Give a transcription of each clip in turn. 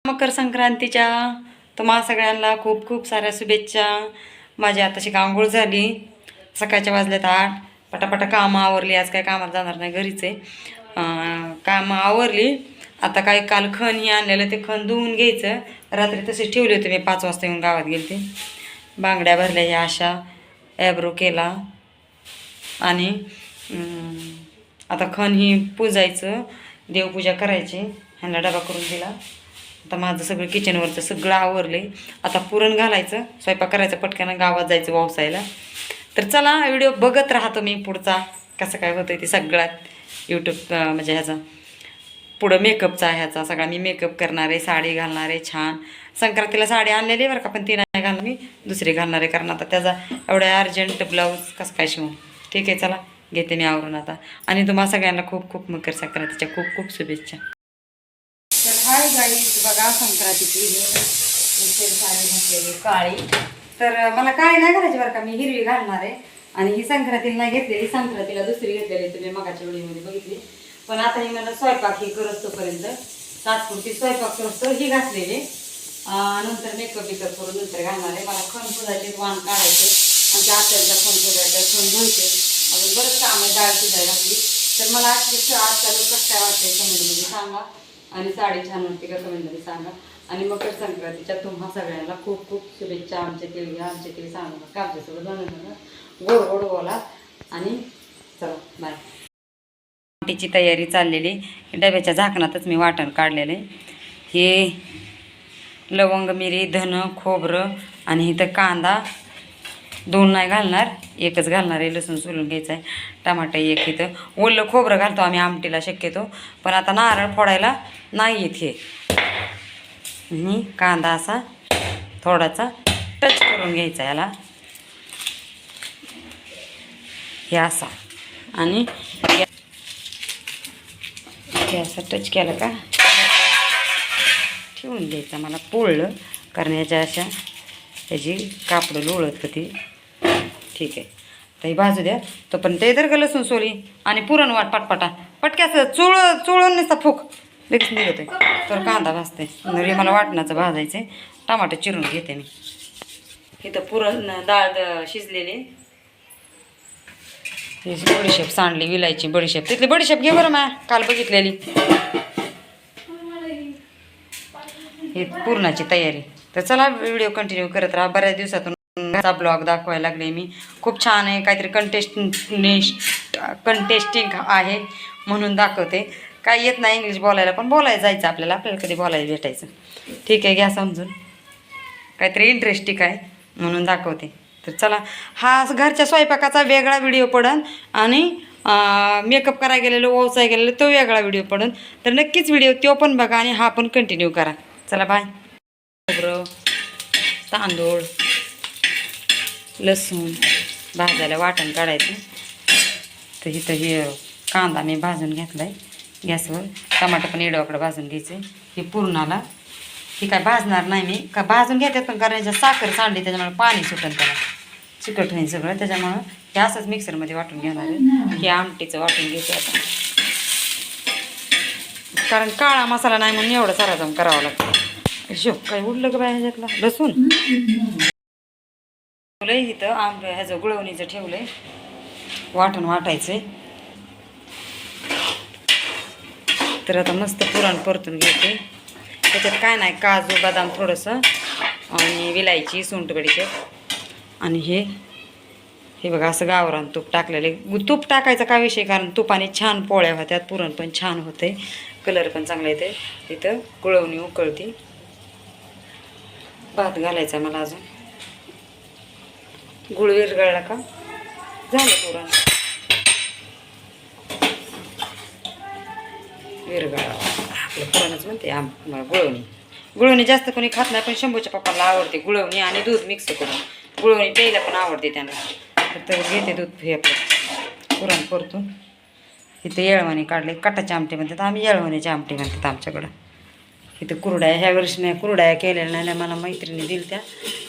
मकर संक्रांतीच्या तुम्हा सगळ्यांना खूप खूप साऱ्या शुभेच्छा. माझी आताशी आंघोळ झाली, सकाळच्या वाजल्यात 8. पटापटा कामं आवरली. आज काय कामाला जाणार नाही, घरीच आहे. कामं आवरली. आता काय काल खण ही आणलेलं ते खण धुवून घ्यायचं. रात्री तसेच ठेवले होते मी, 5 वाजता येऊन गावात गेले ते. बांगड्या भरल्या ह्या अशा, ॲब्रो केला आणि आता खण ही पुजायचं, देवपूजा करायची. ह्यांना डबा करून दिला. आता माझं सगळं किचनवरचं सगळं आवरले. आता पुरण घालायचं, स्वयंपाक करायचं, पटकन गावात जायचं वावसायला. तर चला व्हिडिओ बघत राहतो मी पुढचा कसं काय होतं ते सगळ्यात. यूट्यूब म्हणजे ह्याचा पुढं मेकअपचा ह्याचा सगळा मी मेकअप करणार आहे, साडी घालणार आहे छान. संक्रांतीला साडी आणलेली बरं का, पण ती नाही घालणार, मी दुसरी घालणार आहे. कारण आता त्याचा एवढा अर्जंट ब्लाऊज कसं काय शिवून. ठीक आहे, चला घेते मी आवरून आता. आणि तुम्हाला सगळ्यांना खूप खूप मकर संक्रांतीच्या खूप खूप शुभेच्छा. तर हाय गाईज, बघा संक्रांतीची साडी घातलेली काळी. तर मला काळी नाही घालायची बरं का, मी हिरवी घालणार आहे. आणि ही संक्रांतीला नाही घेतलेली, संक्रांतीला दुसरी घेतलेली, तुम्ही मगाच्या व्हिडिओमध्ये बघितली. पण आता ही मला स्वयंपाक ही करत तोपर्यंत तात्पुरती स्वयंपाक करतो ही घातलेली. नंतर मेकअप बिकअप करून नंतर घालणार आहे. मला खण पुजायचे, वाण काढायचे आणि त्या आत्याचा खण पुजायचा, खण धुवायचे. अजून बरंच काम आहे, डाळ शिजायला घातली. तर मला आजच्या लोक कसं काय वाटतंय कमेंटमध्ये सांगा. आणि साडी छान वाटते का कमेंटमध्ये सांगा. आणि मकर संक्रांतीच्या तुम्हा सगळ्यांना खूप खूप शुभेच्छा. आमच्या केळी सांगू नका, आमच्यासोबत बनवून गोड गोड बोला. आणि चला बाय. आमटीची तयारी चाललेली. डब्याच्या झाकणातच मी वाटण काढलेले. हे लवंग, मिरी, धन, खोबरं आणि इथं कांदा 2 नाही घालणार, 1च घालणार आहे. लसूण सोलून घ्यायचं आहे. टमाटर 1. इथं ओलं खोबरं घालतो आम्ही आमटीला शक्यतो, पण आता नारळ फोडायला नाही येत. हे आणि कांदा असा थोडासा टच करून घ्यायचा याला, हे असा. आणि हे असं टच केलं का ठेवून द्यायचा. मला पोळलं कारण याच्या अशा त्याची कापडं लोळत होती. ठीक आहे, तर ही भाजू द्या. तो पण ते तर लसूण सोली आणि पुरण वाट पटपटा पटक्याचं चुळून नसता फूक लगेच निघत आहे. तर कांदा भाजते, नरी मला वाटणाचं भाजायचं आहे. टमाटर चिरून घेते मी. इथं पुरण डाळ शिजलेली. बडीशेप सांडली, विलायची बडीशेप. तिथली बडीशेप घे बरं, मा काल बघितलेली. ही पुरणाची तयारी. तर चला व्हिडिओ कंटिन्यू करत राहा. बऱ्याच दिवसातून ब्लॉग दाखवायला लागले मी. खूप छान आहे, काहीतरी कंटेस्टिंग आहे म्हणून दाखवते. काय येत नाही इंग्लिश बोलायला, पण बोलायला जायचं आपल्याला कधी बोलायला भेटायचं. ठीक आहे, घ्या समजून. काहीतरी इंटरेस्टिंग आहे म्हणून दाखवते. तर चला, हा घरच्या स्वयंपाकाचा वेगळा व्हिडिओ पडन आणि मेकअप करायला गेलेलो, ओवसाय गेलेलो तो वेगळा व्हिडिओ पडन. तर नक्कीच व्हिडिओ तो पण बघा आणि हा पण कंटिन्यू करा. चला बाय. खोबरं, तांदूळ, लसूण भाजायला वाटण काढायचं. तर इथं हे कांदा मी भाजून घेतला आहे गॅसवर. टमाटर पण एडवाकडं भाजून घ्यायचं आहे. हे पुरणाला ही काय भाजणार नाही मी, का भाजून घेतात पण कारण याच्यात साखर सांडली त्याच्यामुळे पाणी सुटन, त्याला चिकट होईल सगळं. त्याच्यामुळं हे असंच मिक्सरमध्ये वाटून घेणार आहे. हे आमटीचं वाटून घेते आता, कारण काळा मसाला नाही म्हणून एवढं सारा जाऊन करावं लागतं. शो काय उडलं का बाय ह्याच्यातला लसूण ठेवलंय. इथं ह्याचं गुळवणीचं ठेवलंय, वाटून वाटायचंय. तर आता मस्त पुरण परतून घेते. त्याच्यात काय नाही, काजू बदाम थोडंसं आणि विलायची, सुंठ, बडीशेप आणि हे बघा असं गावरान तूप टाकलेले. तूप टाकायचा काय विषय, कारण तुपाने छान पोळ्या होत्यात, पुरण पण छान होते, कलर पण चांगला येते. इथं गुळवणी उकळती. भात घालायचा मला अजून. गुळ विरघळला का झालं पुरण. विरघळा आपलं पुरणच म्हणते. गुळवणी जास्त कोणी खात नाही, पण शंभूच्या पप्पाला आवडते गुळवणी आणि दूध मिक्स करून. गुळवणी प्यायला पण आवडते त्यांना. तर घेते दूध हे आपलं पुरण परतून. इथे येळवणी काढले, कटाची आमटी म्हणतात, आम्ही येळवणीची आमटी म्हणतात आमच्याकडं. इथं कुरड्या, ह्या वर्षी नाही कुरड्या केलेल्या नाही, मला मैत्रिणी दिल त्या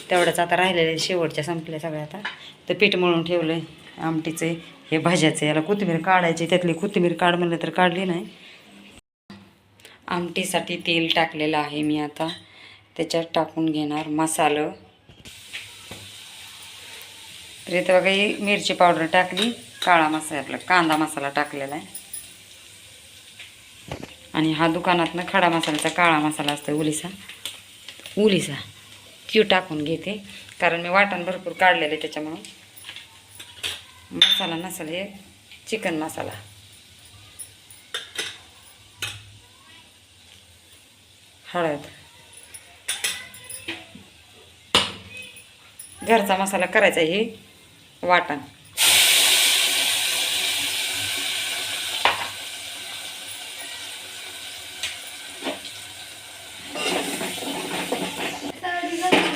तेवढ्याच आता राहिलेल्या, शेवटच्या संपल्या सगळ्या. आता तर पीठ मळून ठेवलं आहे आमटीचे. हे भाज्याचे, याला कोथिंबीर काढायची, त्यातली कोथिंबीर काढ म्हणलं तर काढली नाही. आमटीसाठी तेल टाकलेलं आहे मी आता. त्याच्यात टाकून घेणार मसाला. तर इथं बघा ही मिरची पावडर टाकली, काळा मसाला आपला कांदा मसाला टाकलेला आहे. आणि हा दुकानातनं खडा मसाल्याचा काळा मसाला असतो उलिसा तो टाकून घेते, कारण मी वाटण भरपूर काढलेले त्याच्यामुळं. मसाला नसेल हे चिकन मसाला. हळद. घरचा मसाला करायचा हे वाटण.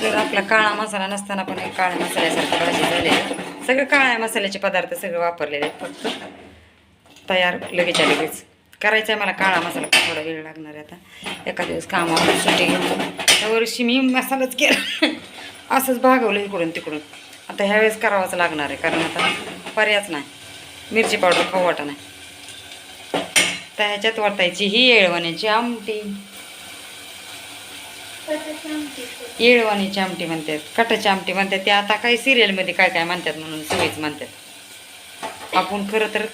तर आपला काळा मसाला नसताना पण एक काळ्या मसाल्यासारखं भाजी झालेली. सगळे काळ्या मसाल्याचे पदार्थ सगळे वापरलेले आहेत. फक्त तयार लगेच करायचं आहे मला. काळा मसाला थोडा वेळ लागणार आहे. आता एका दिवस कामावर सुट्टी घेऊन त्या वर्षी मी मसालाच केला. असंच भागवलं इकडून तिकडून. आता ह्यावेळेस करावाच लागणार आहे, कारण आता पर्यायच नाही. मिरची पावडर खाऊ वाटा नाही. तर ह्याच्यात वाटायची ही येळवण्याची आमटी. येळवणीची आमटी म्हणतात, कटाची आमटी म्हणतात. ते आता काही सिरियलमध्ये काय काय म्हणतात म्हणून सगळीच म्हणतात. आपण खरं तर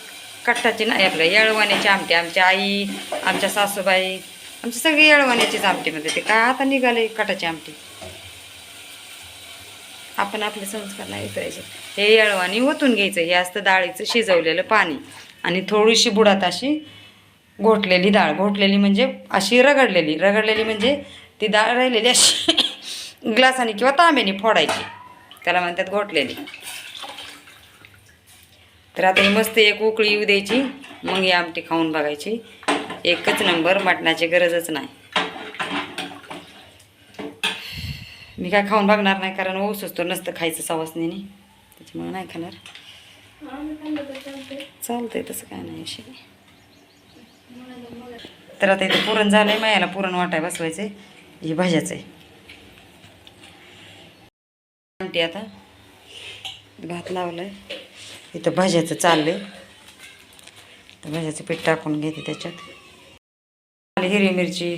कट्टाची नाही, आपल्या येळवण्याची आमटी. आमच्या आई, आमच्या सासूबाई, आमची सगळी येळवण्याचीच आमटी म्हणते. ते काय आता निघाले कटाची आमटी. आपण आपले संस्कार नाही उतरायचे. हे येळवाणी ओतून घ्यायचं. हे असतं डाळीचं शिजवलेलं पाणी आणि थोडीशी बुडात अशी घोटलेली डाळ. घोटलेली म्हणजे अशी रगडलेली म्हणजे ती डाळ राहिलेली अशी ग्लासाने किंवा तांब्याने फोडायची, त्याला म्हणतात घोटलेली. तर आता ही मस्त एक उकळी येऊ द्यायची, मग ही आमटी खाऊन बघायची. एकच नंबर, मटणाची गरजच नाही. मी काय खाऊन बघणार नाही, कारण ओसूच तो नसतं खायचं सवासनीने, त्याच्यामुळे नाही खाणार. चालतंय तसं काय नाही विषय. तर आता इथं पुरण झालंय. मायाला पुरण वाटाय बसवायचंय. हे भाज्याचं आहे आमटी. आता भात लावलाय, इथं भाज्याचं चाललंय. तर भाज्याचं पीठ टाकून घेते त्याच्यात. हिरवी मिरची,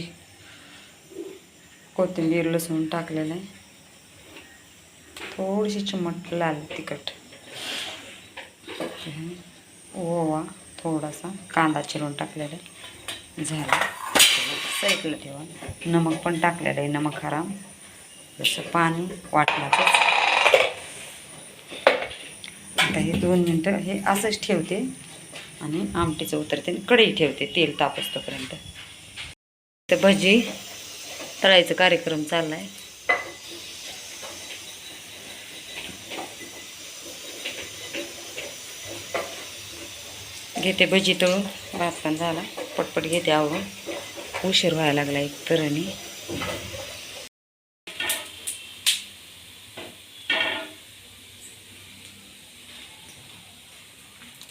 कोथिंबीर, लसूण टाकलेलं आहे. थोडीशी चिमट लाल तिखट, ओवा, थोडासा कांदा चिरून टाकलेला आहे. झालं. साईडला ठेवा. नमक पण टाकलेलं आहे, नमक हराम. जसं पाणी वाटणारच. आता हे 2 मिनटं हे असंच ठेवते आणि आमटीचं उतरते. कढई ठेवते तेल तापसतोपर्यंत. तर भजी तळायचा कार्यक्रम चालला आहे. घेते भजी तळून. भात पण झाला, पटपट घेते आवरून. उशीर व्हायला लागला एक तऱ्हेने.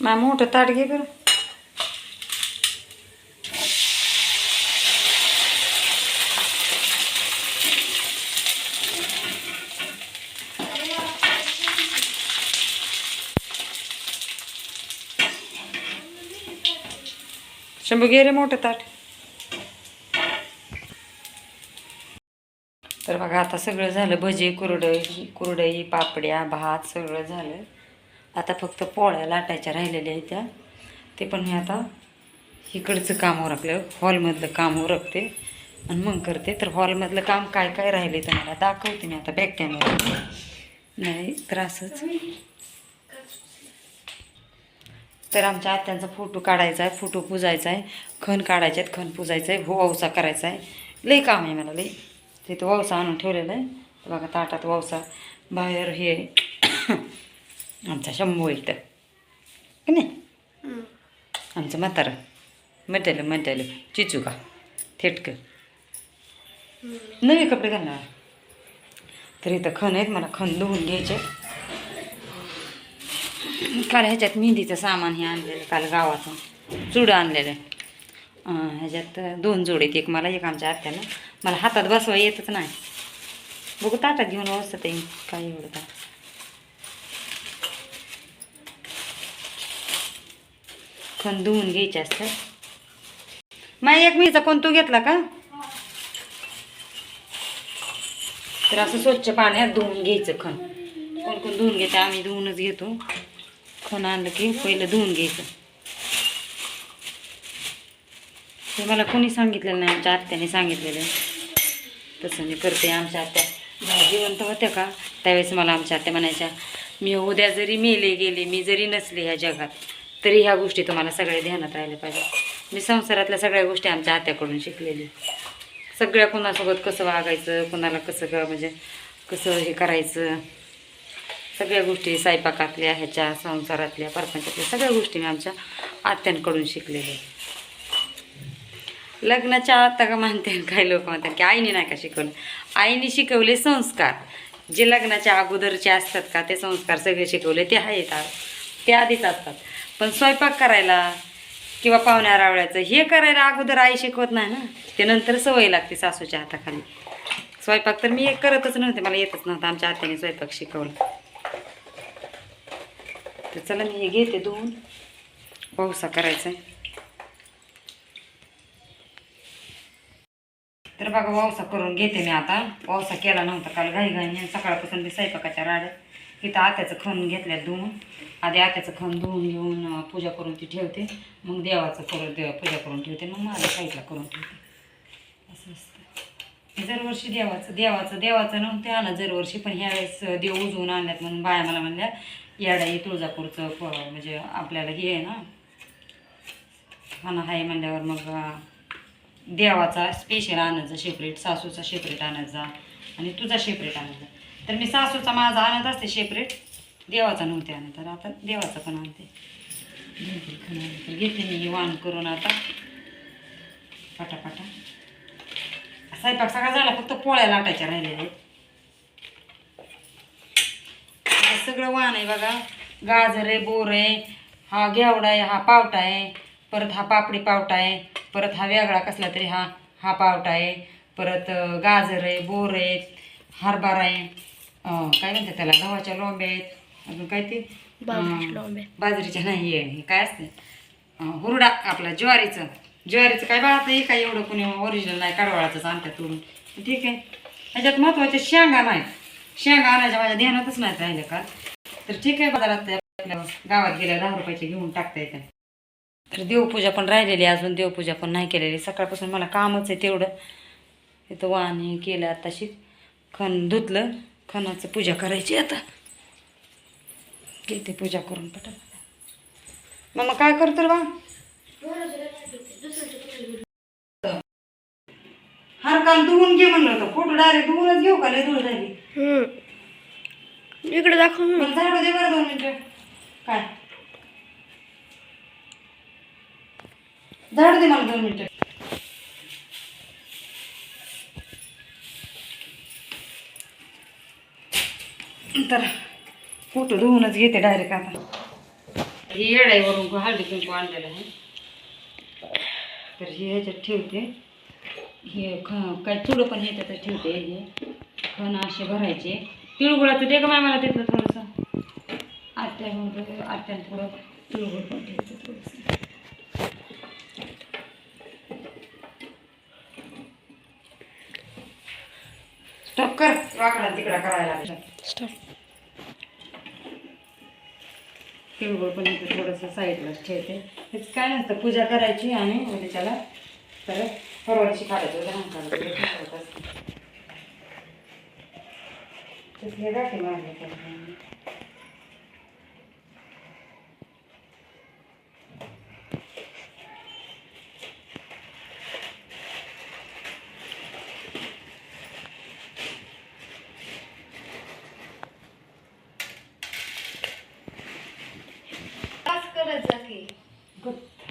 मा मोठं ताट घे बरं. शंभू घे रे मोठं ताट. तर बघा आता सगळं झालं. भजी, कुरडई, पापड्या, भात सगळं झालं. आता फक्त पोळ्या लाटायच्या राहिलेल्या आहेत त्या. ते पण मी आता इकडचं काम उरकलं, हॉलमधलं काम उरकते आणि मग करते. तर हॉलमधलं काम काय काय राहिले तर मला दाखवते मी आता बॅक कॅमेरा. नाही तर असंच. तर आमच्या आत्यांचा फोटो काढायचा आहे, फोटो पुजायचा आहे, खण काढायचे आहेत, खण पुजायचं आहे, वौसा करायचा आहे. लई काम आहे मला लई. तिथं वौसा आणून ठेवलेला आहे. बघा ताटात वौसा. बाहेर हे आमचा शंभू इथं की नाही, आमचं म्हातारं मटेलं चिचू का थेटकं नवे कपडे घालणार. तर इथं खण आहेत, मला खण धुवून घ्यायचे. काल ह्याच्यात मेहंदीचं सामान हे आणलेलं, काल गावातून चुडं आणलेलं. ह्याच्यात 2 जोडीत, एक मला एक आमच्या आत्याला. मला हातात बसवा येतच नाही. बघू ताटात घेऊन बसत आहे काय एवढं का. खण धुवून घ्यायचे असतात. मग एक मीचा कोण तू घेतला का? तर असं स्वच्छ पाण्यात धुवून घ्यायचं खण. कोण कोण धुवून घेते, आम्ही धुवूनच घेतो. खण आणलं की पहिलं धुवून घ्यायचं. ते मला कोणी सांगितलेलं नाही, आमच्या आत्याने सांगितलेलं. तसं मी करते. आमच्या आत्या जेव्हा जिवंत होत्या का त्यावेळेस मला आमच्या आत्या म्हणायच्या, मी उद्या जरी मेले गेले, मी जरी नसले ह्या जगात, तरी ह्या गोष्टी तुम्हाला सगळ्या ध्यानात राहिल्या पाहिजे. मी संसारातल्या सगळ्या गोष्टी आमच्या आत्याकडून शिकलेली. सगळ्या कुणासोबत कसं वागायचं, कुणाला कसं म्हणजे कसं हे करायचं, सगळ्या गोष्टी स्वयंपाकातल्या ह्याच्या संसारातल्या परपंचातल्या सगळ्या गोष्टी मी आमच्या आत्यांकडून शिकलेल्या. लग्नाच्या आता का म्हणते काही लोक म्हणतात की आईने नाही का शिकवलं. आईने शिकवले संस्कार, जे लग्नाच्या अगोदरचे असतात का ते संस्कार सगळे शिकवले ते आहेत, ते आधीच असतात. पण स्वयंपाक करायला किंवा पाहुण्या रावळ्याचं हे करायला अगोदर आई शिकवत नाही ना, ते नंतर सवय लागते सासूच्या हाताखाली. स्वयंपाक तर मी करतच नव्हते, मला येतच नव्हतं. आमच्या आत्याने स्वयंपाक शिकवला. तर चला मी हे घेते धुवून. पावसा करायचा आहे. तर बघा वावसा करून घेते मी आता. वावसा केला नव्हता काल घाईघाईने. सकाळपासून मी स्वयंपाकाच्या राड्यात इथं आत्याचं खण घेतल्यात धुवून. आधी आत्याचं खण धुवून घेऊन पूजा करून ती ठेवते, मग देवाचं पूजा करून ठेवते, मग माझ्या साईडला करून ठेवते. असं असतं. हे दरवर्षी देवाचं नव्हते आणत दरवर्षी, पण ह्यावेळेस देव उजवून आणल्यात म्हणून बाया मला म्हणल्या याडाई तुळजापूरचं म्हणजे आपल्याला हे आहे ना खाणं आहे म्हणल्यावर मग देवाचा स्पेशल आणायचा सेपरेट, सासूचा सेपरेट आणायचा आणि तुझा सेपरेट आणायचा. तर मी सासूचा माझा आणत असते सेपरेट, देवाचा नव्हते आणत. तर आता देवाचा पण आणते. तर घेते मी वाण करून आता पटापटा. स्वयंपाक सगळा झाला, फक्त पोळ्या लाटायच्या राहिलेल्या. सगळं वाण आहे बघा. गाजर आहे, बोर आहे, हा घेवडा आहे, हा पावटा आहे, परत हा पापडी पावटा आहे, परत हा वेगळा कसला तरी हा पावटा आहे, परत गाजर आहे, बोर आहे, हरभरा आहे, काय म्हणतात त्याला, गव्हाच्या लोंब्या आहेत, अजून काय ते बाजरीच्या नाही आहे, हे काय असते हुरडा आपला ज्वारीचं काय बाळत नाही काय एवढं कोणी ओरिजिनल नाही, कडवाळाचंच आणतात तोडून. ठीक आहे. ह्याच्यात महत्त्वाचे शेंगा नाहीत. शेंगा आणायच्या माझ्या ध्यानातच नाहीत राहिलं का. तर ठीक आहे, बाजारात आपल्या गावात गेल्या 10 रुपयाचे घेऊन टाकता येतात. तर देवपूजा पण राहिलेली, अजून देवपूजा पण नाही केलेली. सकाळपासून मला कामच आहे तेवढं. इथं वाणी केलं, आताशी खण धुतलं, खणाचं पूजा करायची. आता घेते पूजा करून पटापट. मग काय करतो बा, हर काल धुवून घे म्हणलं होतं. फोटो डायरेक्ट धुवूनच घेऊ का, लय धुळ झाली. इकडे दाखव. मला झाडू दे बरं 2 मिनिटं. काय झाडू दे मला 2 मिनिटं. तर फोटो धुवूनच घेते डायरेक्ट. आता ही येडाईवरून हळदी कुंकू आणलेलं आहे, तर हे ह्याच्यात ठेवते. हे काय चुडं पण हे त्याच्यात ठेवते. हे खण असे भरायचे. तिळगुळाचं दे का मला तिथलं थोडंसं. आत्यानं थोडं तिळगुळ पण ठेवते थोडंसं. स्टॉप कर, वाकडा तिकडा करायला लागला. स्टॉप. तिळगुळ पण इथे थोडंसं साईडलाच ठेवते. हेच काय नसतं, पूजा करायची आणि उद्याच्याला तर परवा दिवशी काढायचं हे गाठी मारले.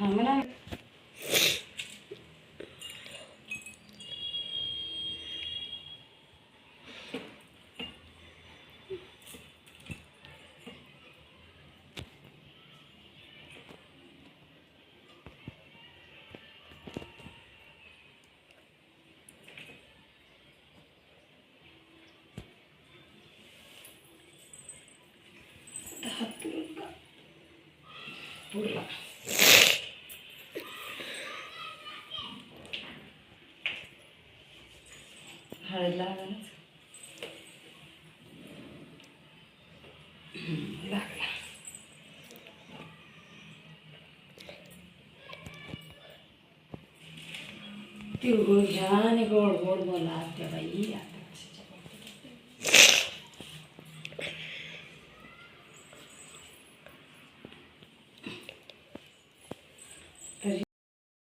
म्हणा हळद लागेल लागला. तिळगुळ घ्या आणि गोड गोड बोला त्या बाई.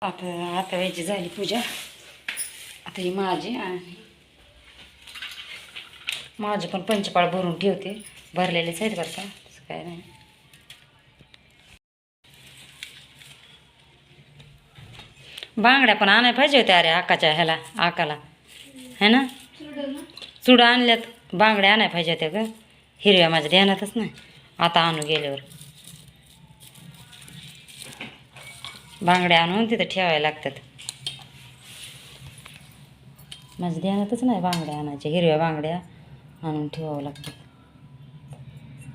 आता याची झाली पूजा. आता ही माझी आणि माझे पण पंचपाळ भरून ठेवते. भरलेलेच आहेत बरं का, तसं काय नाही. बांगड्या पण आणाय पाहिजे होत्या अरे आकाच्या ह्याला आकाला है ना. चुडा आणल्यात, बांगड्या आणाय पाहिजे होत्या ग. हिरव्या माझ्या ध्यानातच नाही. आता आणू गेल्यावर बांगड्या आणून तिथं ठेवायला लागतात. माझ्या ध्यानातच नाही बांगड्या आणायच्या. हिरव्या बांगड्या आणून ठेवावं लागतात.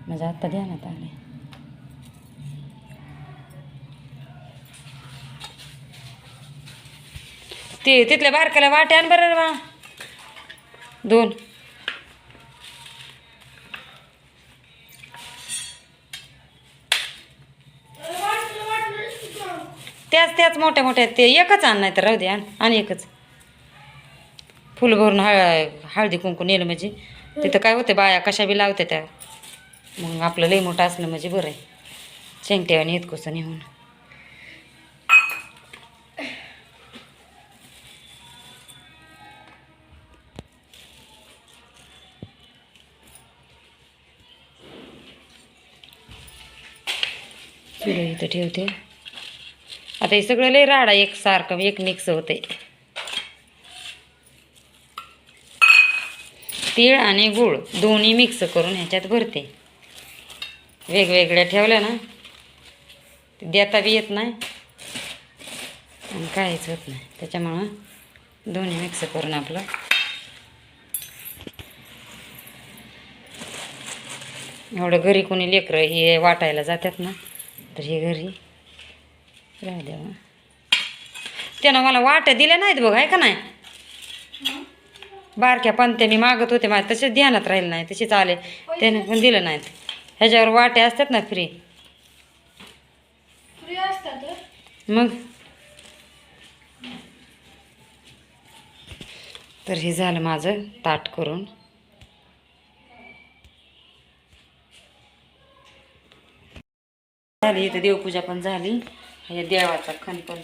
माझ्या आत्ता ध्यानात आले. ते तिथल्या बारकाला वाट्या आण बरं बा 2. त्याच मोठ्या मोठ्या ते एकच आण, नाही तर राहू दे. आण एकच. फुल भरून हळदी कुंकू नेलं म्हणजे तिथं काय होते बाया कशा बी लावते त्या. मग आपलं लई मोठं असलं म्हणजे बरं आहे. शेंगट्यावानी इतकुसं नेऊन चुलं इथं ठेवते. आता हे सगळं लई राडा एकसारखं एक मिक्स होते. तीळ आणि गूळ दोन्ही मिक्स करून ह्याच्यात भरते. वेगवेगळ्या ठेवल्या ना देता बी येत नाही आणि काहीच होत नाही. त्याच्यामुळं दोन्ही मिक्स करून आपलं एवढं घरी कोणी लेकरं हे वाटायला जातात ना, तर हे घरी राहू द्या. त्यानं मला वाट्या दिल्या नाहीत बघ, आहे का नाही. बारक्या पंत्या मी मागत होते, माझ्या तसेच ध्यानात राहिले नाही, तसेच आले. त्याने पण दिलं नाहीत. ह्याच्यावर वाट्या असतात ना फ्री मग. तर हे झालं माझं ताट करून. झाली इथं देवपूजा पण झाली. हे देवाचा खण पण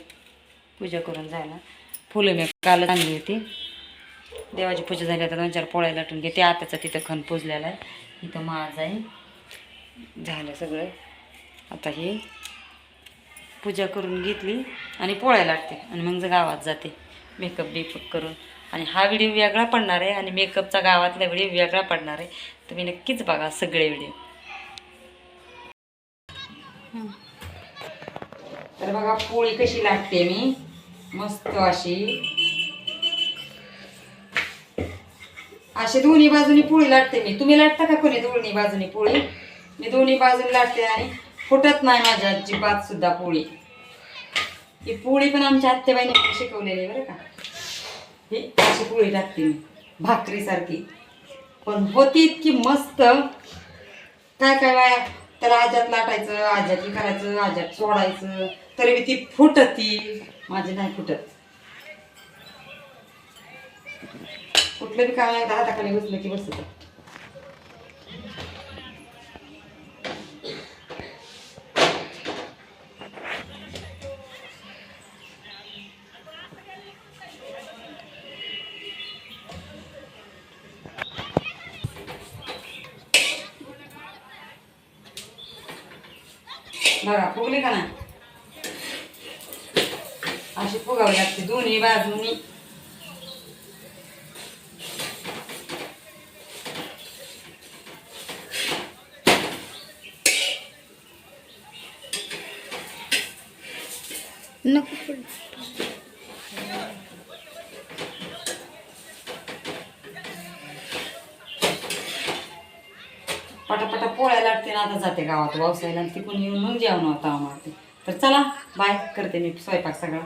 पूजा करून झाला. फुलं मी काल आणली होती. देवाची पूजा झाली. आता 2-4 पोळ्या लाटून घेते. आताचा तिथं खण पुजलेला आहे. इथं माझ आहे. झालं सगळं. आता हे पूजा करून घेतली आणि पोळ्या लाटते आणि मग गावात जाते मेकअप बिकअप करून. आणि हा व्हिडिओ वेगळा पडणार आहे आणि मेकअपचा गावातला व्हिडिओ वेगळा पडणार आहे. तुम्ही नक्कीच बघा सगळे व्हिडिओ. तर बघा पोळी कशी लाटते मी मस्त अशी दोन्ही बाजूनी पोळी लाटते मी. तुम्ही लाटता का कोणी दोन्ही बाजूनी पोळी? मी दोन्ही बाजूनी लाटते आणि फुटत नाही माझ्या अजिबात सुद्धा पोळी. ही पोळी पण आमच्या आत्याबाईने शिकवलेली बरं का. ही अशी पोळी टाकते मी भाकरीसारखी, पण होती इतकी मस्त. काय काय बाया त्याला आज्यात लाटायचं, आज्यात हे करायचं, आज्यात सोडायचं, तरी मी ती फुटती. माझी नाही फुटत. कुठलं बी काम एकदा हाताखाली बसलं की बसत. बघा फुगली का नाही. अशी फुगावी लागते दोन्ही बाजूनी. नको पटापटा पोळ्या लाटते ना. आता जाते गावात वावसायला. तिकडून येऊन मग जेवण होता मारते. तर चला बाय करते मी स्वयंपाक सगळा.